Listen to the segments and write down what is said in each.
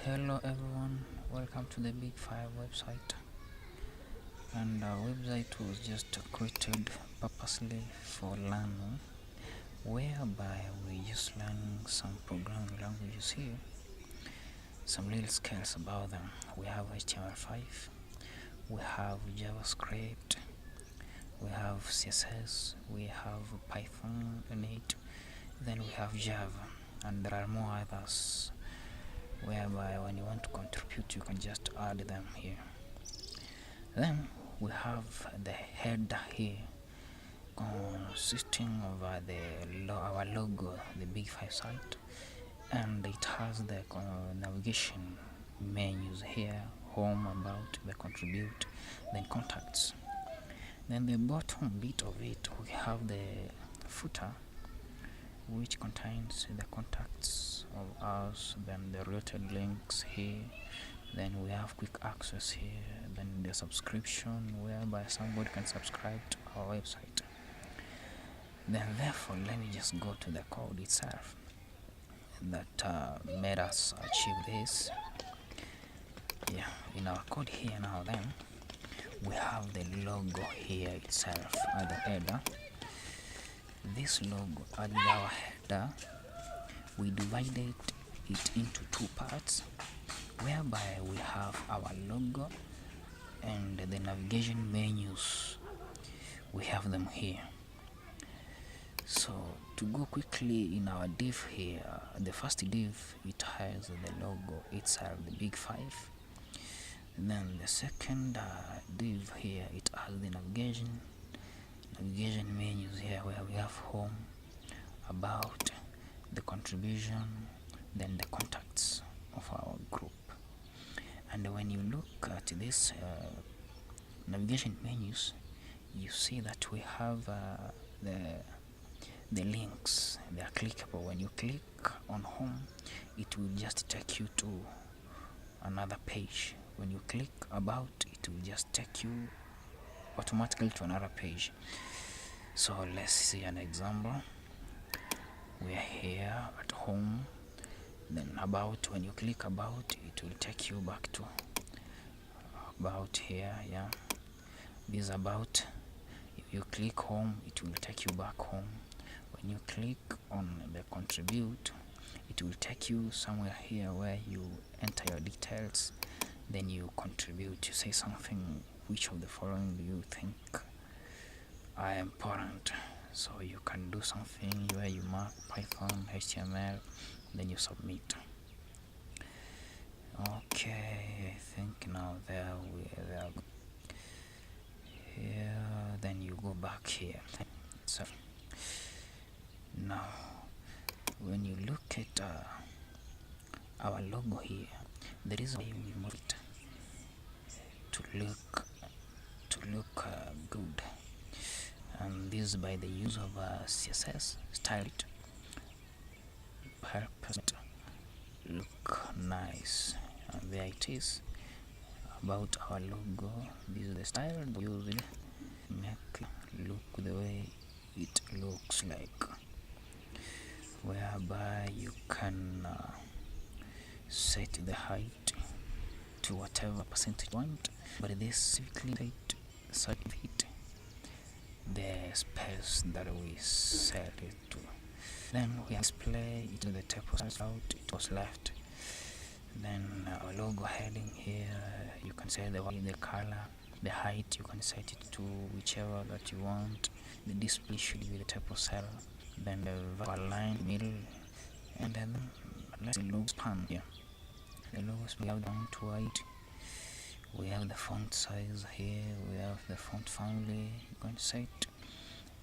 Hello everyone, welcome to the BIG5 website. And our website was just created purposely for learning, whereby we just learning some programming languages here, some little skills about them. We have HTML5, we have JavaScript, we have CSS, we have Python in it, then we have Java, and there are more others, whereby when you want to contribute you can just add them here. Then we have the header here consisting of our logo, the BIG5 site, and it has the navigation menus here: home, about, the contribute, then contacts. Then the bottom bit of it, we have the footer, which contains the contacts of us, then the related links here, then we have quick access here, then the subscription, whereby somebody can subscribe to our website. Then therefore, let me just go to the code itself that made us achieve this. In our code here now, then we have the logo here itself at the header. This logo at our header, we divided it into two parts, whereby we have our logo and the navigation menus. We have them here. So to go quickly in our div here, the first div, it has the logo itself, the BIG5. Then the second div here, it has the navigation menus here, where we have home, about, the contribution, then the contacts of our group. And when you look at this navigation menus, you see that we have the links. They are clickable. When you click on home, it will just take you to another page. When you click about, it will just take you automatically to another page. So let's see an example. We are here at home, then about. When you click about, it will take you back to about here. This about. If you click home, it will take you back home. When you click on the contribute, it will take you somewhere here where you enter your details, then you contribute. You say something, which of the following do you think are important? So you can do something where you mark Python, HTML, then you submit. Okay, I think now there we are here. Then you go back here. So now when you look at our logo here, there is a way we move it to look good, and this by the use of CSS style it, helps it look nice. And there it is about our logo. This is the style we use it, make it look the way it looks like, whereby you can set the height to whatever percentage you want, but this specifically set it the space that we set it to. Then we display it to the table out, it was left. Then our logo heading here, you can set the color, the height, you can set it to whichever that you want. The display should be the type of cell, then the vertical line, middle, and then let's see logo span here. The logo span, we have down to white. We have the font size here, we have the font family. You can set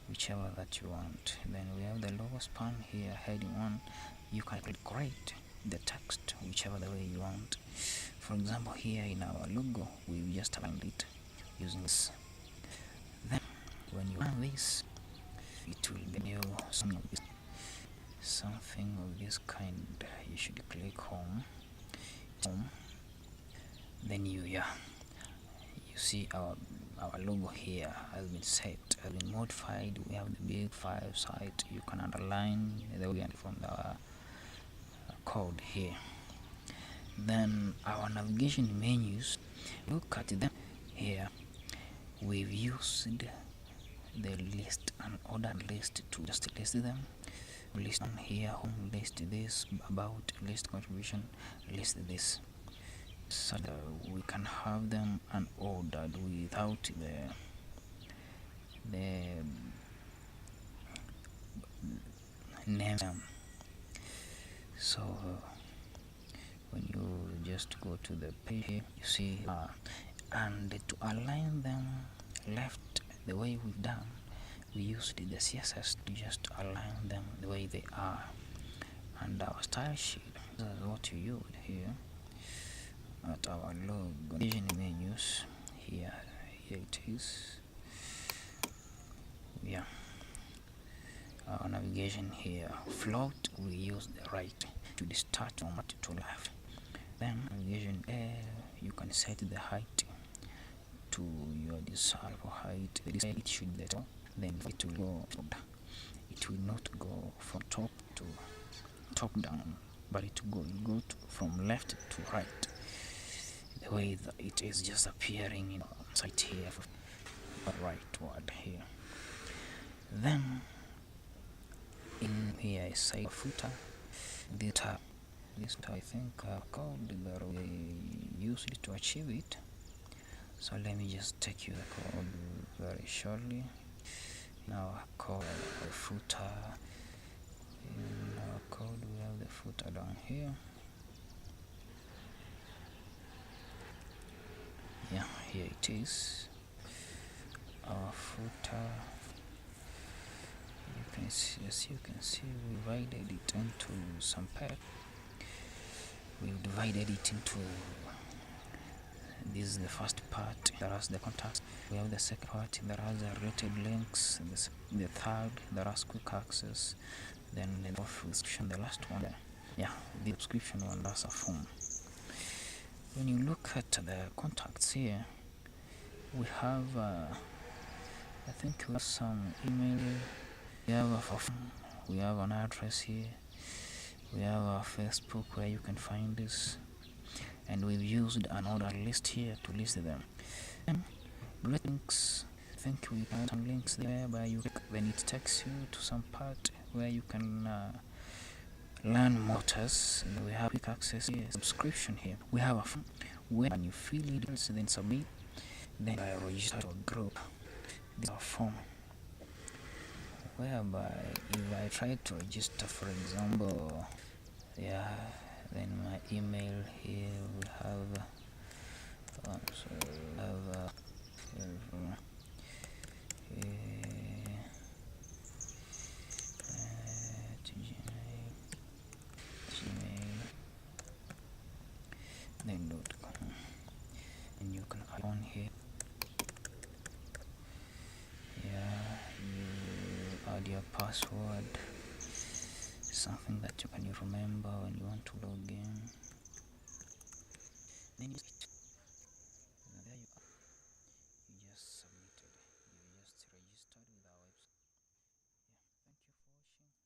whichever that you want. Then we have the logo span here, heading 1. You can decorate the text whichever the way you want. For example, here in our logo, we just aligned it using this. Then when you run this, it will be new something of this kind. You should click home. Then you see our logo here has been set, has been modified. We have the BIG5 site. You can underline the way from the code here. Then our navigation menus, look at them here. We've used the list and order list to just list them. List on here, home, list this, about, list contribution, list this, so that we can have them unordered without the name. So when you just go to the page here, you see and to align them left the way we've done, we used the CSS to just align them the way they are. And our style sheet is what you use here at our log vision menus. Here it is. Yeah, our navigation here, float, we use the right to the start from right to left. Then navigation you can set the height to your desirable height. It should be the, then it will go, it will not go from top to top down, but it will go from left to right, the way that it is just appearing in site here, right word here. Then in here is site footer. This tab, I think code that we used to achieve it. So let me just take you the code very shortly. Now code footer. In our code we have the footer down here. Yeah, here it is. Our footer. You can see, as you can see, we divided it into some part. We divided it into. This is the first part that has the contacts. We have the second part that has the related links. The third that has quick access. Then the description, the last one. Yeah, the description one has a form. When you look at the contacts here, we have I think we have some email. We have a phone. We have an address here. We have our Facebook where you can find this. And we've used an order list here to list them. And links, I think we have some links there where you click, then it takes you to some part where you can learn motors. And we have quick access here, subscription here. We have a form when you fill it, then submit, then I register to a group. This is a form whereby if I try to register, for example, yeah, then my email here will have Gmail, then .com, and you can add on here. Yeah, you add your password, something that you can remember when you want to log in. Then you there you are. You just submitted. You just registered with our website. Yeah, thank you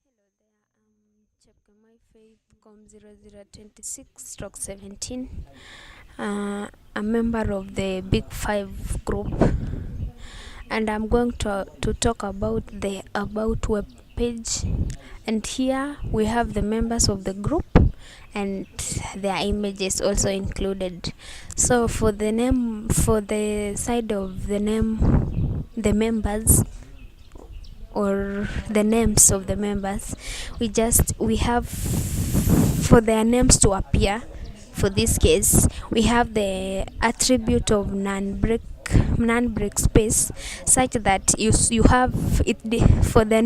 for watching. Hello there, Chapter My Faith Com 0026/17, a member of the BIG5 group, and I'm going to talk about the About web page. And here we have the members of the group and their images also included. So for the name, for the side of the name, the members, or the names of the members, we have, for their names to appear, for this case we have the attribute of non-break space, such that you have it for the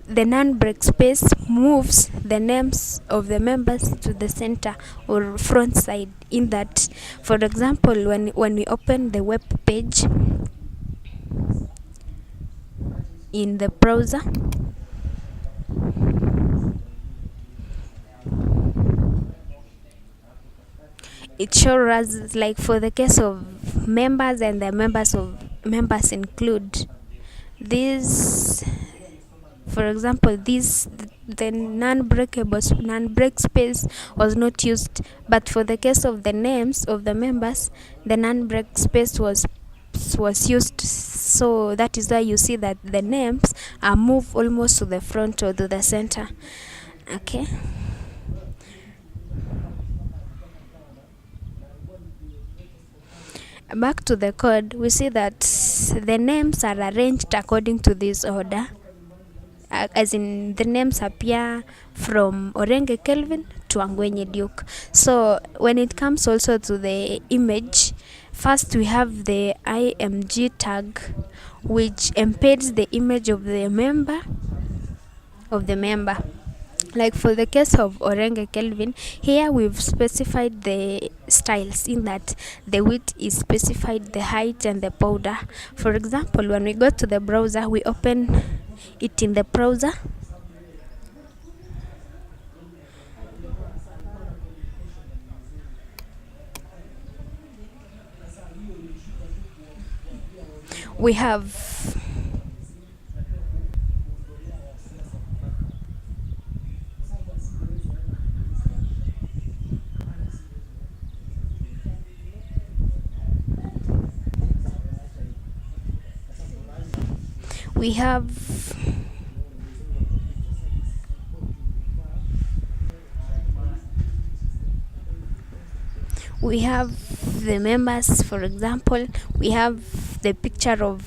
non-break space moves the names of the members to the center or front side. In that, for example, when we open the web page in the browser, it shows us, like for the case of members, and the members include these for example, the non-break space was not used, but for the case of the names of the members, the non-break space was used. So that is why you see that the names are moved almost to the front or to the center. Okay. Back to the code, we see that the names are arranged according to this order, as in the names appear from Orenge Kelvin to Angwenye Duke. So when it comes also to the image, first we have the img tag, which embeds the image of the member. Like for the case of Orenge Kelvin, here we've specified the styles in that the width is specified, the height and the border. For example, when we go to the browser, we open it in the browser. We have the members. For example, we have the picture of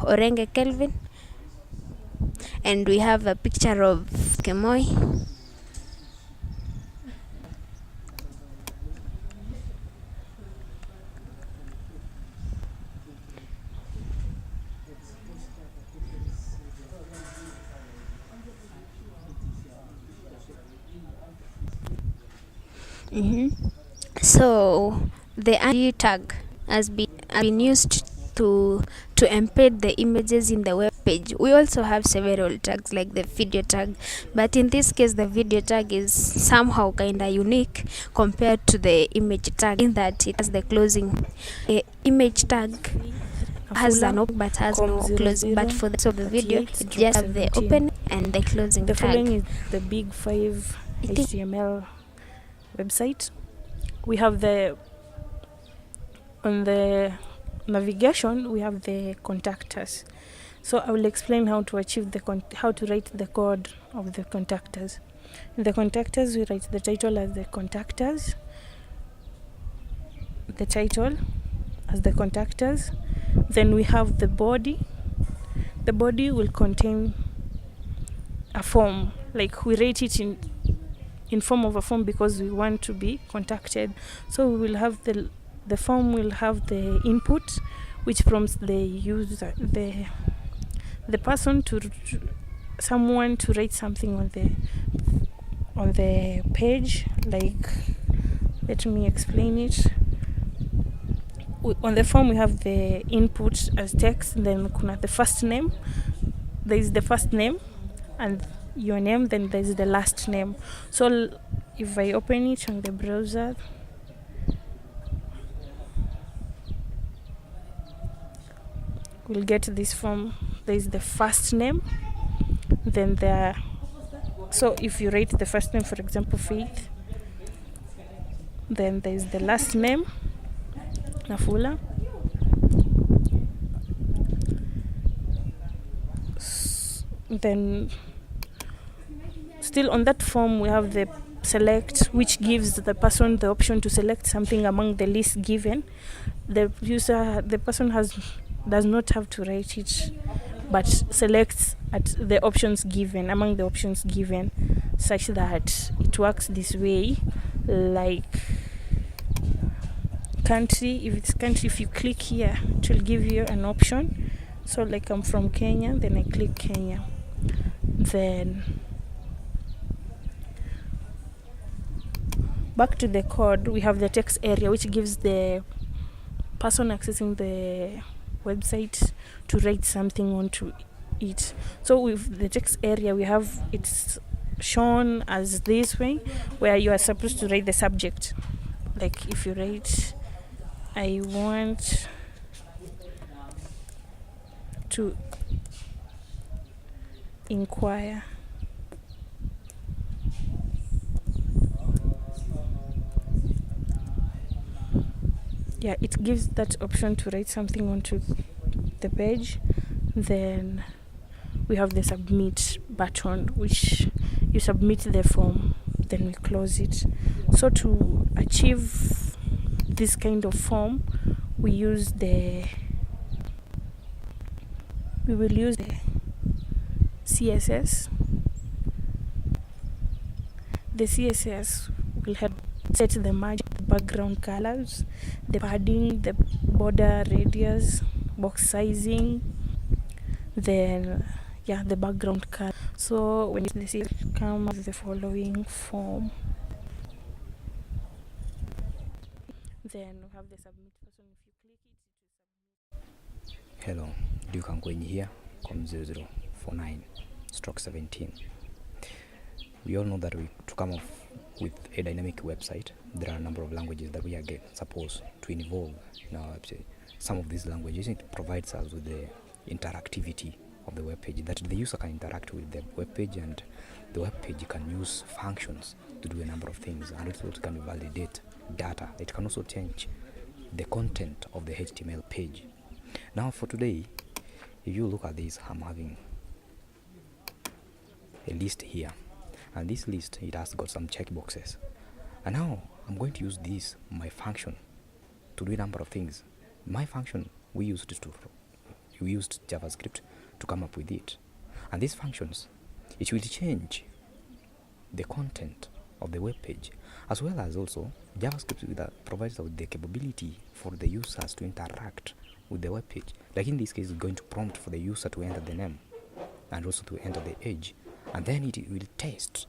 Orenge Kelvin, and we have a picture of Kemoi. So the ID tag has been used to embed the images in the web page. We also have several tags like the video tag, but in this case the video tag is somehow kinda unique compared to the image tag, in that it has the closing. The image tag has an open but has no closing, but for the video it just have the open and the closing The tag. following is the BIG5 HTML website. We have on the navigation we have the contactors. So I will explain how to achieve how to write the code of the contactors. In the contactors, we write the title as the contactors, the title as the contactors. Then we have the body. The body will contain a form, like we rate it in form of a form because we want to be contacted. So we will have the form will have the input, which prompts the user, the person someone to write something on the page. Like, let me explain it. On the form we have the input as text, then kuna the first name, there is the first name and your name, then there is the last name. So if I open it on the browser, we'll get this form. There is the first name, then so if you write the first name, for example Faith, then there is the last name Nafula, then still on that form we have the select, which gives the person the option to select something among the list given. The person does not have to write it, but selects at the options given, among the options given, such that it works this way. Like country, if it's country, if you click here it will give you an option. So like I'm from Kenya, then I click Kenya. Then back to the code, we have the text area, which gives the person accessing the website to write something onto it. So with the text area, we have it's shown as this way, where you are supposed to write the subject. Like if you write, I want to inquire. Yeah, it gives that option to write something onto the page. Then we have the submit button, which you submit the form, then we close it. So to achieve this kind of form, we will use the CSS. The CSS will help set the margin, background colors, the padding, the border radius, box sizing, then the background color. So when the CSS comes with the following form, then we have the submit button. If you click it, Hello, Duke Angwenyi here, com0049/17. We all know that to come up with a dynamic website, there are a number of languages that we are supposed to involve in our website. Some of these languages, it provides us with the interactivity of the web page, that the user can interact with the web page, and the web page can use functions to do a number of things, and it also can validate data. It can also change the content of the HTML page. Now for today, if you look at this, I'm having a list here, and this list, it has got some checkboxes, and now I'm going to use this, my function, to do a number of things. My function, we used JavaScript to come up with it, and these functions, it will change the content of the web page, as well as also JavaScript provides us with the capability for the users to interact with the web page. Like in this case, it's going to prompt for the user to enter the name and also to enter the age, and then it will test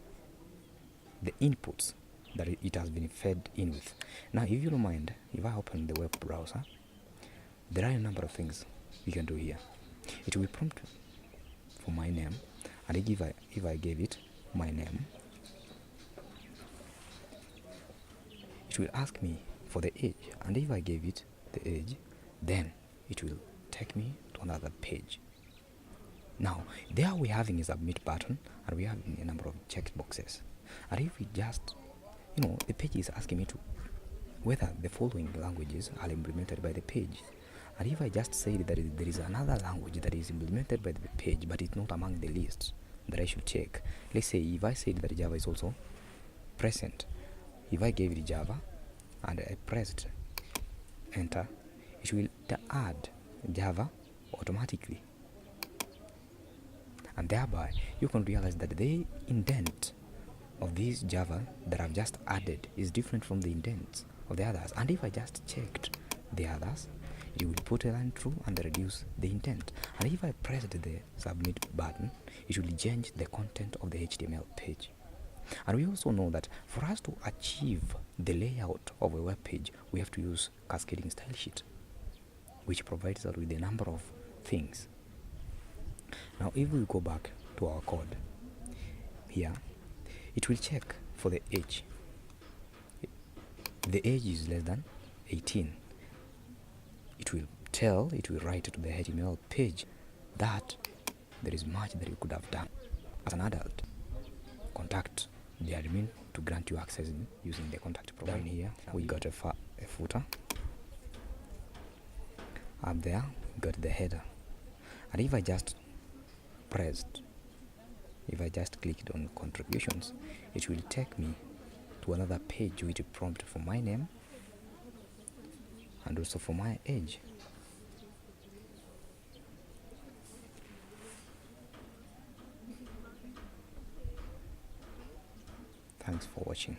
the inputs that it has been fed in with. Now, if you don't mind, if I open the web browser, there are a number of things we can do here. It will prompt for my name, and if I gave it my name, it will ask me for the age, and if I gave it the age, then it will take me to another page. Now, there we're having a submit button, and we're having a number of checkboxes. And if we just, the page is asking me to whether the following languages are implemented by the page. And if I just say that there is another language that is implemented by the page, but it's not among the lists that I should check. Let's say if I said that Java is also present, if I gave it Java and I pressed enter, it will add Java automatically, and thereby you can realize that the indent of this Java that I've just added is different from the indents of the others. And if I just checked the others, it will put a line through and reduce the intent. And if I pressed the submit button, it will change the content of the HTML page. And we also know that for us to achieve the layout of a web page, we have to use cascading style sheet, which provides us with a number of things. Now, if we go back to our code here, it will check for the age. The age is less than 18. It will write to the HTML page that there is much that you could have done as an adult. Contact the admin to grant you access using the contact provided here. We got a footer. Up there, we got the header. And if I just clicked on contributions, it will take me to another page which will prompt for my name and also for my age. Thanks for watching.